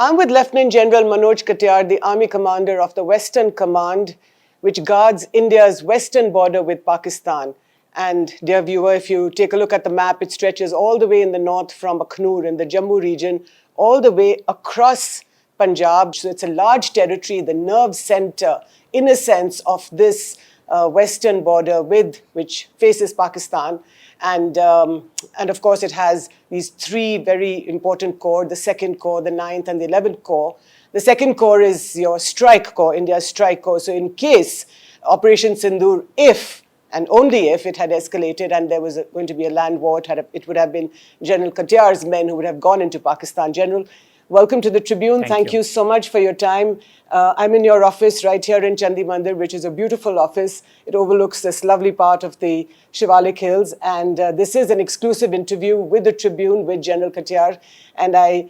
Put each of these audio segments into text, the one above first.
I'm with Lt Gen Manoj Katiyar, the Army Commander of the Western Command, which guards India's western border with Pakistan. And dear viewer, if you take a look at the map, it stretches all the way in the north from Akhnur in the Jammu region, all the way across Punjab. So it's a large territory, the nerve center, in a sense, of this western border which faces Pakistan. And of course, it has these three very important corps, the 2nd Corps, the 9th and the 11th Corps. The 2nd Corps is your strike corps, India's strike corps. So in case Operation Sindoor, if and only if it had escalated and there was going to be a land war, it would have been General Katiyar's men who would have gone into Pakistan. General, welcome to the Tribune. Thank you so much for your time. I'm in your office right here in Chandigarh, which is a beautiful office. It overlooks this lovely part of the Shivalik Hills. And this is an exclusive interview with the Tribune, with General Katiyar. And I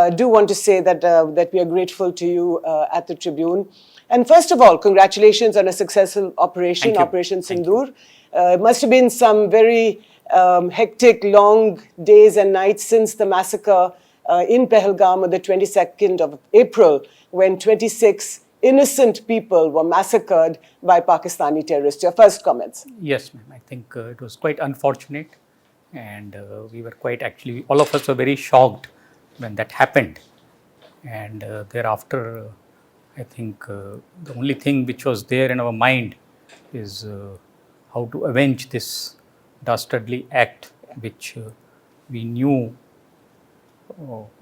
do want to say that we are grateful to you at the Tribune. And first of all, congratulations on a successful operation, Operation Sindoor. It must have been some very hectic, long days and nights since the massacre in Pahalgam on the 22nd of April, when 26 innocent people were massacred by Pakistani terrorists. Your first comments? Yes, ma'am. I think it was quite unfortunate, and we were actually, all of us were very shocked when that happened. And thereafter, I think the only thing which was there in our mind is how to avenge this dastardly act, which we knew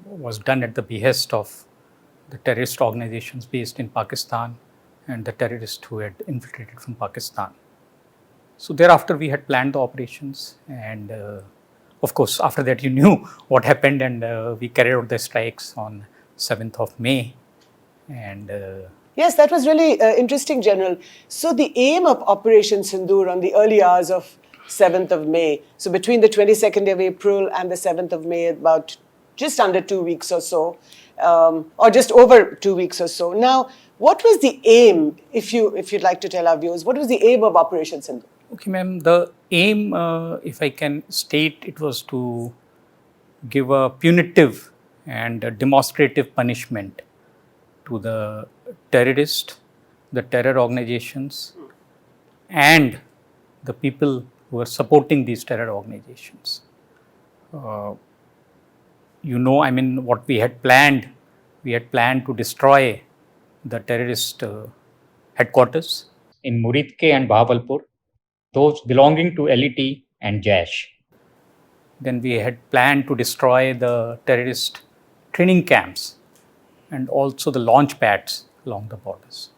was done at the behest of the terrorist organizations based in Pakistan and the terrorists who had infiltrated from Pakistan. So thereafter we had planned the operations, and of course after that you knew what happened, and we carried out the strikes on 7th of May. And yes, that was really interesting, General. So the aim of Operation Sindoor on the early hours of 7th of May, so between the 22nd of April and the 7th of May, about just under 2 weeks or so, or just over 2 weeks or so. Now, what was the aim, if you'd like to tell our viewers, what was the aim of Operation Sindoor? Okay, ma'am, the aim, if I can state, it was to give a punitive and a demonstrative punishment to the terrorists, the terror organizations, and the people who are supporting these terror organizations. What we had planned to destroy the terrorist headquarters in Muridke and Bahawalpur, those belonging to LET and JASH. Then we had planned to destroy the terrorist training camps and also the launch pads along the borders.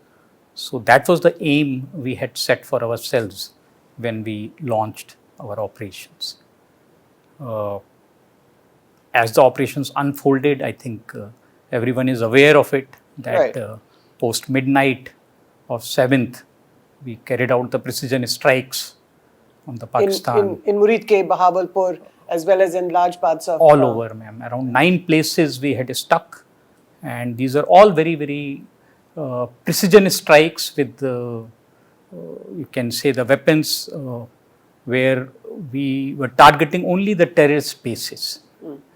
So that was the aim we had set for ourselves when we launched our operations. As the operations unfolded, I think everyone is aware of it, that post midnight of 7th, we carried out the precision strikes on the Pakistan. In Muridke, Bahawalpur, as well as in large parts of... All over, ma'am. Around 9 places we had stuck. And these are all very, very precision strikes with, you can say, the weapons where we were targeting only the terrorist bases.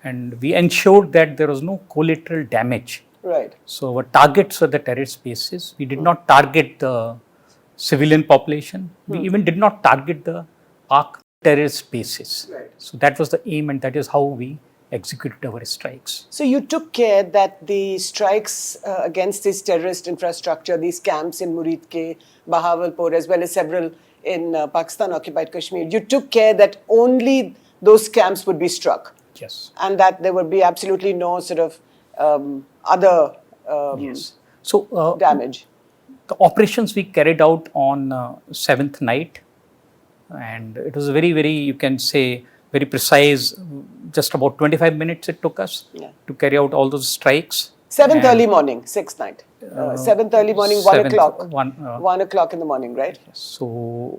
And we ensured that there was no collateral damage. Right. So our targets were the terrorist bases. We did not target the civilian population. We even did not target the Pak terrorist bases. Right. So that was the aim, and that is how we executed our strikes. So you took care that the strikes against this terrorist infrastructure, these camps in Muridke, Bahawalpur, as well as several in Pakistan-occupied Kashmir, you took care that only those camps would be struck. Yes. And that there would be absolutely no sort of other damage. The operations we carried out on 7th night, and it was very, very, you can say, very precise. Just about 25 minutes it took us to carry out all those strikes. 7th early morning, 6th night. 7th early morning, 1 o'clock. 1 o'clock in the morning, right? So,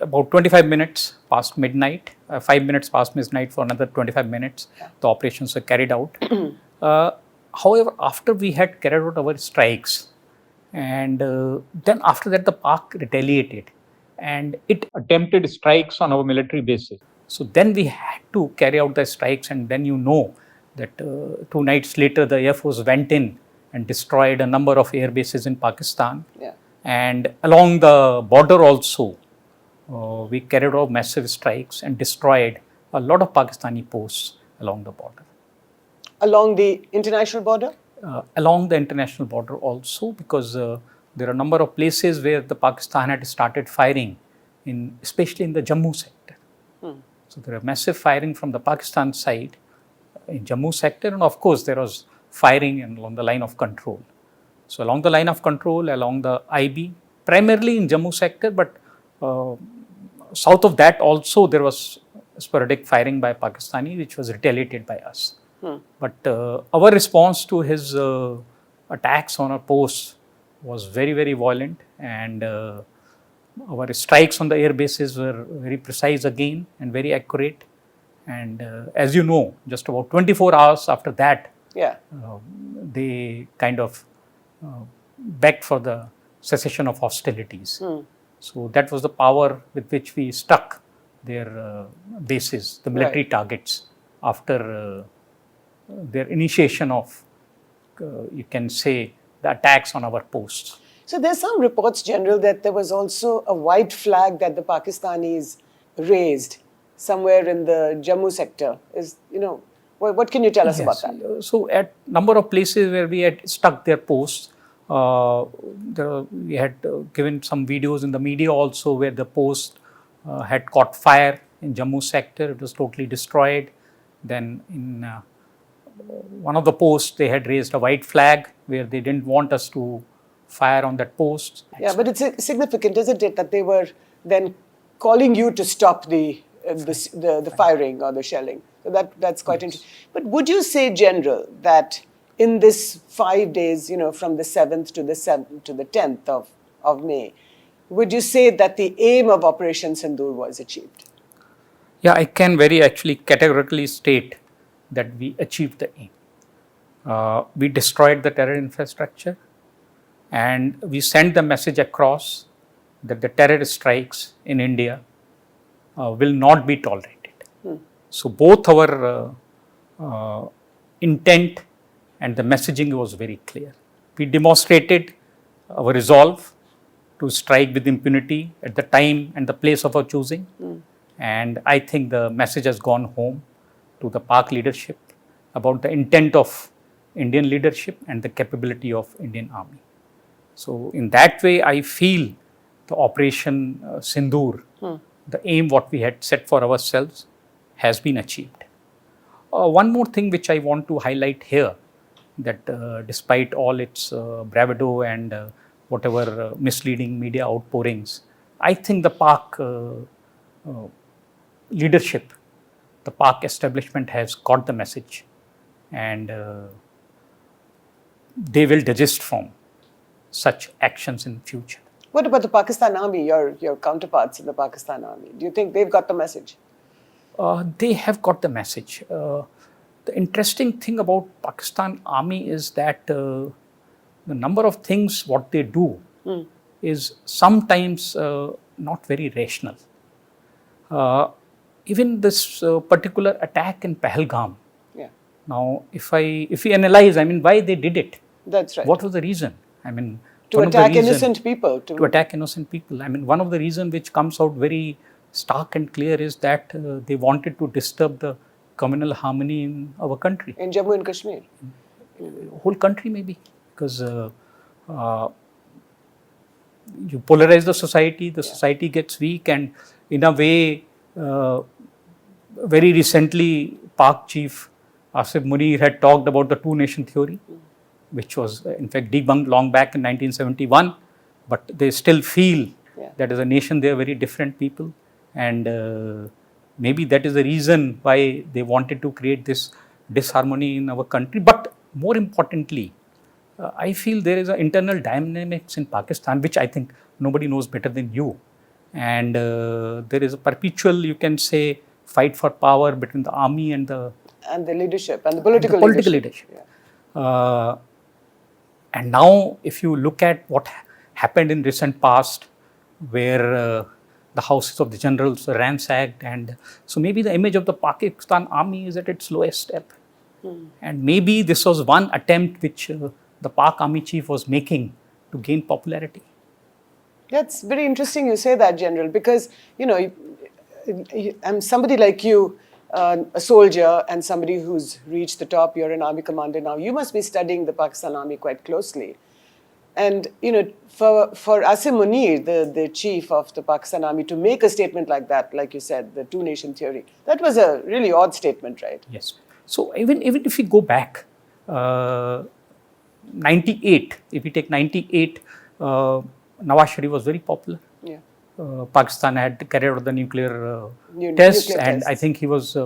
about 25 minutes past midnight, 5 minutes past midnight for another 25 minutes, the operations were carried out. However, after we had carried out our strikes, and then after that the Pak retaliated and it attempted strikes on our military bases. So then we had to carry out the strikes, and then that 2 nights later the Air Force went in and destroyed a number of air bases in Pakistan. Yeah. And along the border also, we carried out massive strikes and destroyed a lot of Pakistani posts along the border. Along the international border? Along the international border also, because there are a number of places where the Pakistan had started firing, especially in the Jammu sector. So there are massive firing from the Pakistan side in Jammu sector, and of course there was firing along the line of control. So along the line of control, along the IB, primarily in Jammu sector, but south of that also there was sporadic firing by Pakistani, which was retaliated by us. But our response to his attacks on our posts was very, very violent, and our strikes on the air bases were very precise again and very accurate. And as you know, just about 24 hours after that, they kind of begged for the cessation of hostilities. So that was the power with which we struck their bases, the military targets, after their initiation of, you can say, the attacks on our posts. So there's some reports, General, that there was also a white flag that the Pakistanis raised somewhere in the Jammu sector. What can you tell us about that? So at number of places where we had stuck their posts, we had given some videos in the media also where the post had caught fire in Jammu sector. It was totally destroyed. Then in one of the posts, they had raised a white flag where they didn't want us to fire on that post. Yeah, but it's significant, isn't it, that they were then calling you to stop the firing or the shelling. So that's quite interesting. But would you say, General, that in this 5 days, from the 7th to the 10th of May, would you say that the aim of Operation Sindoor was achieved? Yeah, I can very actually categorically state that we achieved the aim. We destroyed the terror infrastructure, and we sent the message across that the terror strikes in India will not be tolerated. So both our intent and the messaging was very clear. We demonstrated our resolve to strike with impunity at the time and the place of our choosing. And I think the message has gone home to the Pak leadership about the intent of Indian leadership and the capability of Indian Army. So in that way, I feel the Operation Sindoor, the aim what we had set for ourselves, has been achieved. One more thing which I want to highlight here, that despite all its bravado and whatever misleading media outpourings, I think the Pak leadership, the Pak establishment has got the message, and they will desist from such actions in future. What about the Pakistan Army, your counterparts in the Pakistan Army? Do you think they've got the message? They have got the message. The interesting thing about Pakistan Army is that the number of things what they do is sometimes not very rational. Even this particular attack in Pahalgam. Now, if we analyze, why they did it? That's right. What was the reason? To attack innocent people. To attack innocent people. One of the reasons which comes out very stark and clear is that they wanted to disturb the communal harmony in our country. In Jammu and Kashmir. Whole country maybe, because you polarize the society gets weak, and in a way, very recently, Pak Chief Asif Munir had talked about the two-nation theory, which was in fact debunked long back in 1971, but they still feel that as a nation they are very different people, and maybe that is the reason why they wanted to create this disharmony in our country. But more importantly, I feel there is an internal dynamics in Pakistan, which I think nobody knows better than you, and there is a perpetual, you can say, fight for power between the army and the leadership and the political leadership. And now, if you look at what happened in recent past, where the houses of the generals were ransacked, and so maybe the image of the Pakistan army is at its lowest ebb. And maybe this was one attempt which the Pak army chief was making to gain popularity. That's very interesting you say that, General, because, I'm somebody like you, a soldier and somebody who's reached the top. You're an army commander now. You must be studying the Pakistan Army quite closely. And, for Asim Munir, the chief of the Pakistan Army, to make a statement like that, like you said, the two-nation theory, that was a really odd statement, right? Yes. So even if we go back, 98, if we take 98, Nawaz Sharif was very popular. Yeah. Pakistan had carried out the nuclear tests, and I think he was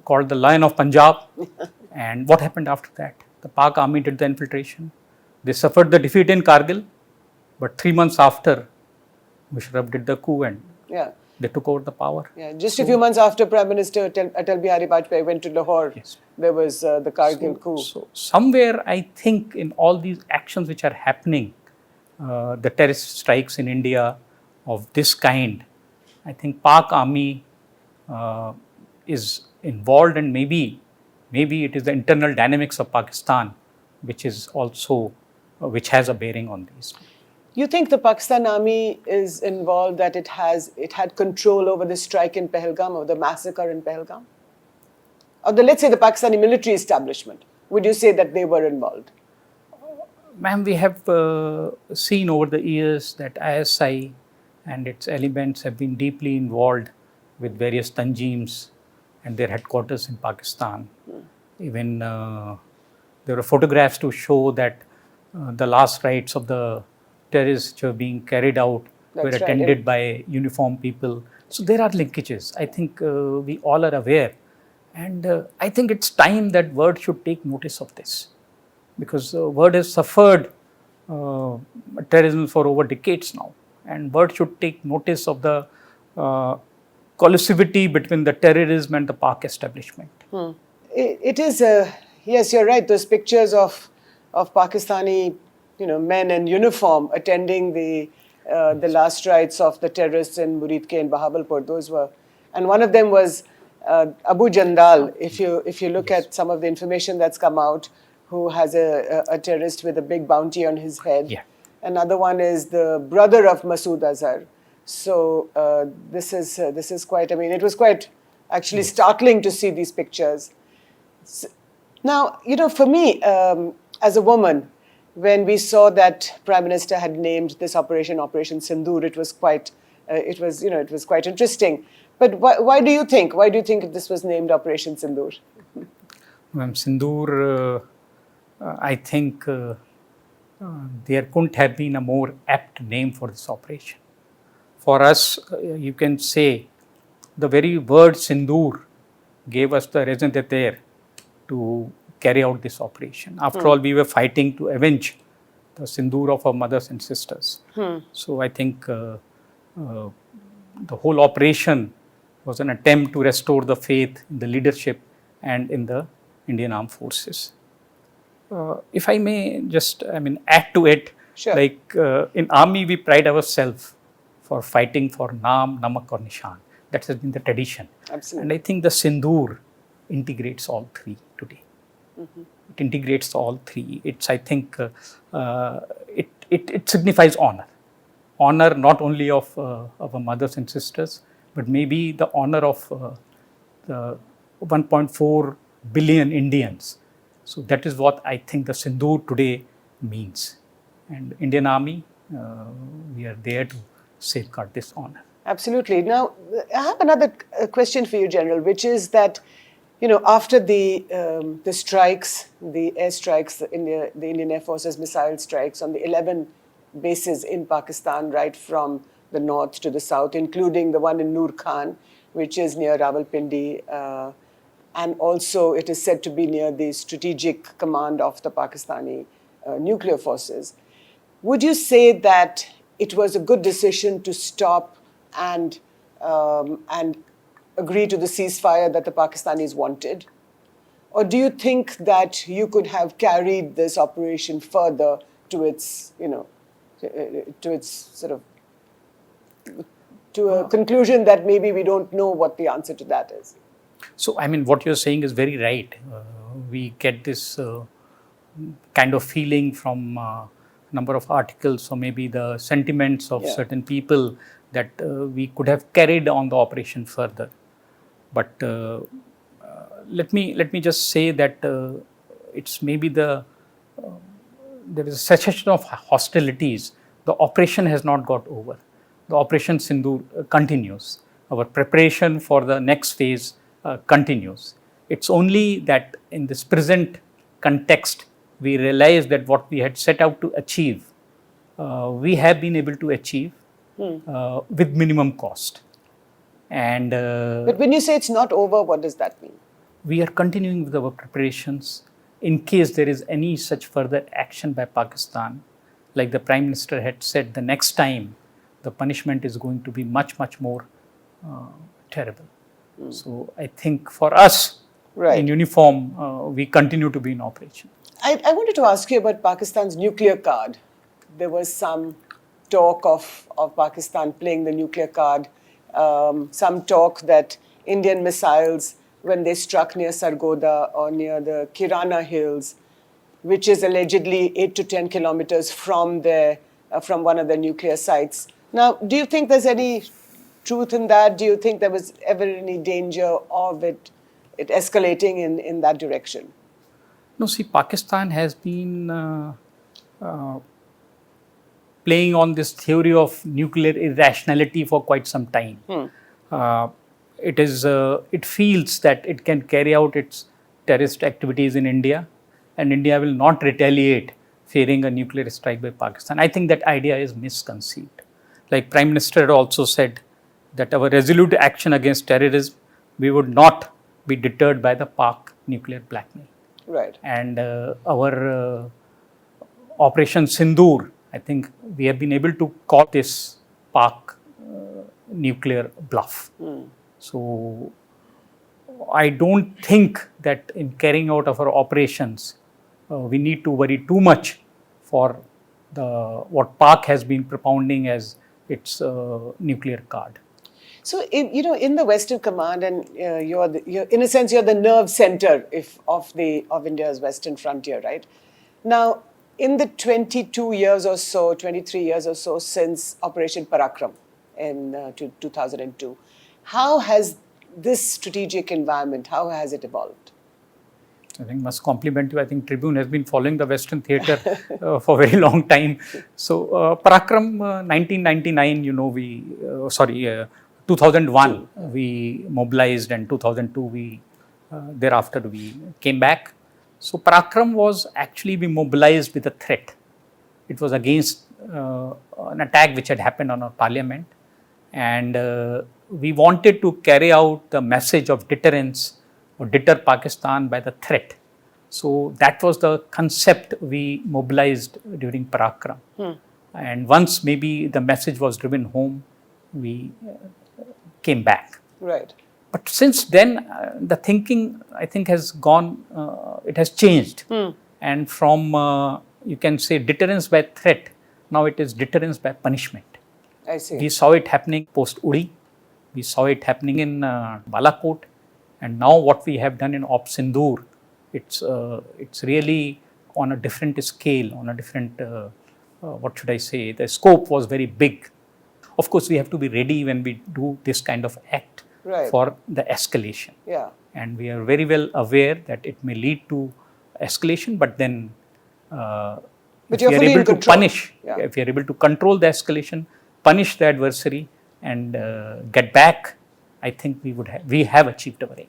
called the Lion of Punjab. And what happened after that? The Pak army did the infiltration. They suffered the defeat in Kargil, but 3 months after, Musharraf did the coup and they took over the power. Yeah, just a few months after Prime Minister Atal Bihari Vajpayee went to Lahore, there was the Kargil coup. So somewhere I think in all these actions which are happening, the terrorist strikes in India of this kind, I think Pak army is involved, and maybe it is the internal dynamics of Pakistan which is also which has a bearing on these. You think the Pakistan Army is involved, that it had control over the strike in Pahalgam, or the massacre in Pahalgam? Or let's say the Pakistani military establishment, would you say that they were involved? Ma'am, we have seen over the years that ISI and its elements have been deeply involved with various tanjeems and their headquarters in Pakistan. Even there were photographs to show that the last rites of the terrorists which were being carried out were attended by uniformed people. So there are linkages. I think we all are aware. And I think it's time that world should take notice of this, because world has suffered terrorism for over decades now, and world should take notice of the collusivity between the terrorism and the Pak establishment. It is, yes, you're right. Those pictures of Pakistani, men in uniform attending the last rites of the terrorists in Muridke and Bahawalpur. Those were, and one of them was Abu Jandal. If you look at some of the information that's come out, who has a terrorist with a big bounty on his head. Yeah. Another one is the brother of Masood Azhar. So this is quite. I mean, it was quite actually startling to see these pictures. So, now, for me, as a woman, when we saw that Prime Minister had named this Operation Sindoor, it was quite interesting. But why do you think this was named Operation Sindoor? Ma'am, Sindoor, I think there couldn't have been a more apt name for this operation. For us, you can say the very word Sindoor gave us the raison d'être to carry out this operation. After all, we were fighting to avenge the Sindoor of our mothers and sisters. So I think the whole operation was an attempt to restore the faith in the leadership and in the Indian Armed Forces. If I may just, add to it, sure. Like in army, we pride ourselves for fighting for Naam, Namak or Nishan. That has been the tradition. Absolutely. And I think the Sindoor integrates all three today. It integrates all three. It's, I think, it signifies honor. Honor not only of our mothers and sisters, but maybe the honor of the 1.4 billion Indians. So that is what I think the Sindoor today means. And Indian Army, we are there to safeguard this honor. Absolutely. Now, I have another question for you, General, which is that, after the strikes, the air strikes, the Indian Air Force's missile strikes on the 11 bases in Pakistan, right from the north to the south, including the one in Noor Khan, which is near Rawalpindi, and also it is said to be near the strategic command of the Pakistani nuclear forces. Would you say that it was a good decision to stop and agree to the ceasefire that the Pakistanis wanted? Or do you think that you could have carried this operation further to its, to a conclusion that maybe we don't know what the answer to that is? So, what you're saying is very right. we get this kind of feeling from number of articles or maybe the sentiments of certain people that we could have carried on the operation further. But let me just say that it's maybe there is a cessation of hostilities. The operation has not got over. The Operation Sindoor continues. Our preparation for the next phase continues. It's only that in this present context, we realize that what we had set out to achieve, we have been able to achieve with minimum cost. And but when you say it's not over, what does that mean? We are continuing with our preparations in case there is any such further action by Pakistan. Like the Prime Minister had said, the next time the punishment is going to be much, much more terrible. So I think for us in uniform, we continue to be in operation. I wanted to ask you about Pakistan's nuclear card. There was some talk of Pakistan playing the nuclear card, some talk that Indian missiles, when they struck near Sargodha or near the Kirana Hills, which is allegedly 8 to 10 kilometers from one of the nuclear sites. Now, do you think there's any truth in that? Do you think there was ever any danger of it escalating in that direction? No, see, Pakistan has been playing on this theory of nuclear irrationality for quite some time. It feels that it can carry out its terrorist activities in India, and India will not retaliate fearing a nuclear strike by Pakistan. I think that idea is misconceived. Like Prime Minister also said that our resolute action against terrorism, we would not be deterred by the Pak nuclear blackmail. Right. And our Operation Sindoor, I think we have been able to call this Pak nuclear bluff. So I don't think that in carrying out of our operations, we need to worry too much for what Pak has been propounding as its nuclear card. So, in the Western Command, and you're in a sense, you're the nerve center of India's Western frontier, right? Now, in the 22 years or so, 23 years or so since Operation Parakram in 2002, how has this strategic environment, how has it evolved? I think must compliment you. I think Tribune has been following the Western theatre for a very long time. So, Parakram 1999, 2001 we mobilized, and 2002 thereafter we came back. So Parakram was actually we mobilized with a threat. It was against an attack which had happened on our parliament, and we wanted to carry out the message of deterrence or deter Pakistan by the threat. So that was the concept we mobilized during Parakram. And once maybe the message was driven home, we came back. Right. But since then, the thinking, I think, has gone, it has changed. And from, you can say, deterrence by threat, now it is deterrence by punishment. I see. We saw it happening post-Uri. We saw it happening in Balakot. And now what we have done in Op Sindoor, it's really on a different scale, on a different, what should I say, the scope was very big. Of course, we have to be ready when we do this kind of act for the escalation. Yeah. And we are very well aware that it may lead to escalation, but then if we are able to punish, if we are able to control the escalation, punish the adversary and get back, I think we have achieved our aim.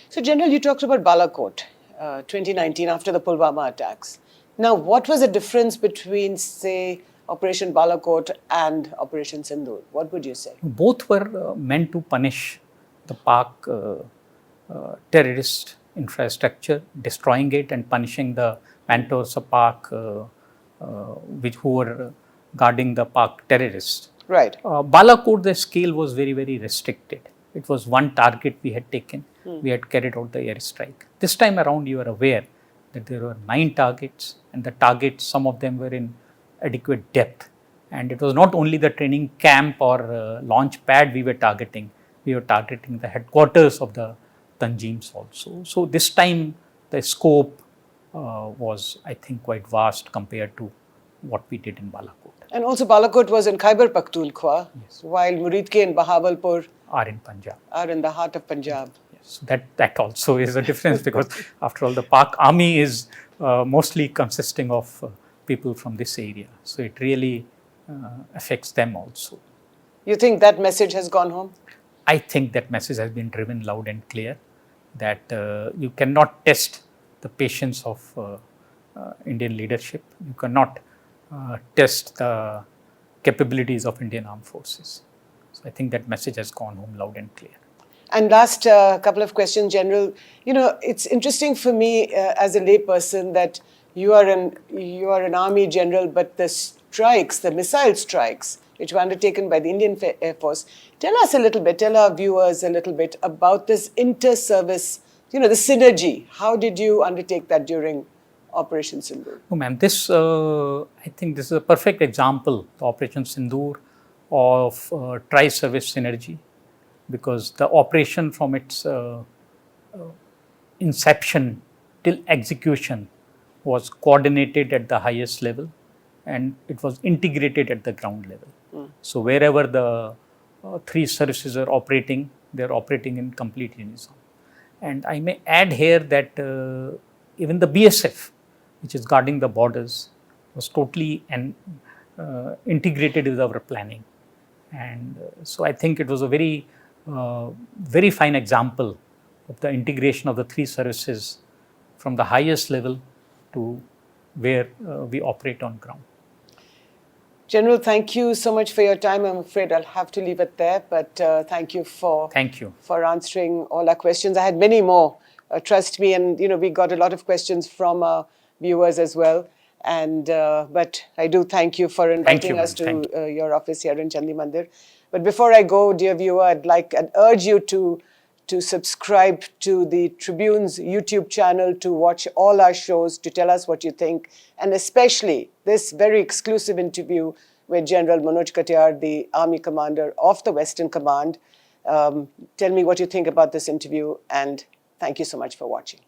So, General, you talked about Balakot, 2019, after the Pulwama attacks. Now, what was the difference between, say, Operation Balakot and Operation Sindoor? What would you say? Both were meant to punish the Pak terrorist infrastructure, destroying it and punishing the mentors of Pak who were guarding the Pak terrorists. Right. Balakot, the scale was very, very restricted. It was one target we had taken. We had carried out the airstrike. This time around, you are aware that there were 9 targets, and the targets, some of them were in adequate depth. And it was not only the training camp or launch pad we were targeting the headquarters of the Tanjeems also. So this time, the scope was, I think, quite vast compared to what we did in Balakot. And also Balakot was in Khyber Pakhtunkhwa, while Muridke and Bahawalpur Are in Punjab. are in the heart of Punjab. Yes. So that also is a difference because after all the Pak army is mostly consisting of people from this area. So it really affects them also. You think that message has gone home? I think that message has been driven loud and clear that you cannot test the patience of Indian leadership. You cannot test the capabilities of Indian armed forces. So I think that message has gone home loud and clear. And last couple of questions, General. You know, it's interesting for me as a layperson that you are an army general, but the strikes, the missile strikes, which were undertaken by the Indian Air Force. Tell us a little bit, tell our viewers a little bit about this inter-service, the synergy. How did you undertake that during Operation Sindoor? Oh, ma'am, this, I think this is a perfect example, Operation Sindoor, of tri-service synergy, because the operation from its inception till execution was coordinated at the highest level and it was integrated at the ground level. So wherever the three services are operating, they are operating in complete unison. And I may add here that even the BSF, which is guarding the borders, was totally integrated with our planning. And so I think it was a very, very fine example of the integration of the three services from the highest level to where we operate on ground. General, thank you so much for your time. I'm afraid I'll have to leave it there, but thank you for answering all our questions. I had many more, trust me, and we got a lot of questions from our viewers as well. And but I do thank you for inviting us to your office here in Chandimandir. But before I go, dear viewer, I'd urge you to subscribe to the Tribune's YouTube channel, to watch all our shows, to tell us what you think, and especially this very exclusive interview with General Manoj Katiyar, the Army Commander of the Western Command. Tell me what you think about this interview, and thank you so much for watching.